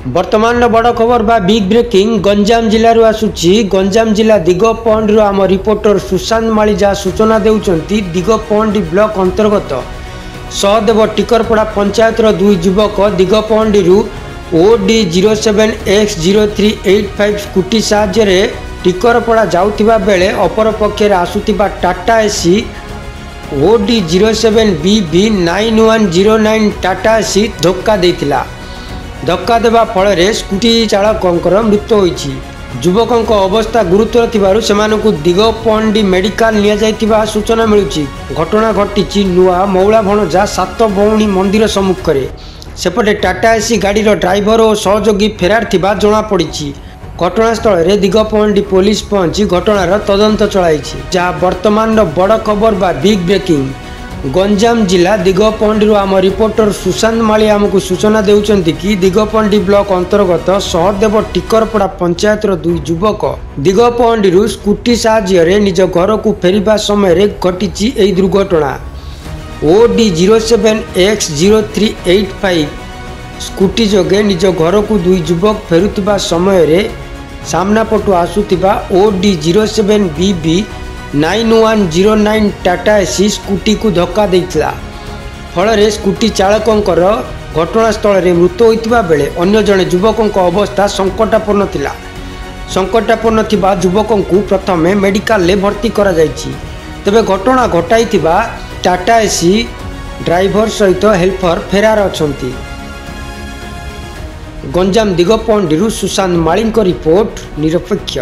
वर्तमान बड़ खबर बा बिग ब्रेकिंग गंजाम जिलूर आसूची गंजाम जिला दिगपहंडी आम रिपोर्टर सुशांत माली जहाँ सूचना देउचंती दिगपहंडी ब्लॉक अंतर्गत सहदेव टिकरपड़ा पंचायत दुई युवक दिगपहंडी OD 07X0385 स्कूटी साहाय्य टिकरपड़ा जाउथिबा बेले अपर पक्षे आसुथिबा Tata Ace OD 07BB9109 Tata Ace धक्का देइथिला। धक्का देवा फल स्कूटी चालकर मृत्यु होईछि। युवकों अवस्था गुरुतर थिबारु सेमानकु दिगपहंडी मेडिकल निया जाइतिबा सूचना मिलुछि। घटना घटिछि नुआ मौला भणजा सात भौणी मंदिर सम्मुखरे। सेपटे टाटा एसी गाड़ीर ड्राइवर और सहयोगी फेरार थिबा जणा पड़िछि। घटनास्थल में दिगपहंडी पुलिस पहुंची घटनार तदंत चलाइछि। जहाँ वर्तमान बड़ खबर बा बिग ब्रेकिंग गंजाम जिला दिगपहंडी आम रिपोर्टर सुशांत माली आमको सूचना देउचंती कि दिगपहंडी ब्लॉक अंतर्गत सहदेव टिकरपड़ा पंचायत दुई युवक दिगपहंडी स्कूटी साहाय्य निज घर को फेरिबा समय घटी दुर्घटना। OD 07X0385 स्कूटी जोगे निज घर को दुई युवक फेरुवा समय सामना पटु आसुथिबा OD 07BB9109 Tata AC scooty को धक्का देइथिला। फल स्कूटी चालकंकर घटनास्थल में मृत्यु होइतिबा बेले अन्य जड़े युवकों अवस्था संकटापन्न थिला। संकटापन्न थिबा युवकों को प्रथमे मेडिकल ले भर्ती करा जाइछि। तेबे घटना घटाइथिबा टाटा एसी ड्राइवर सहित हेल्पर फेरार अछंती। गंजाम दिगपहंडी सुशांत माली रिपोर्ट निरपेक्ष।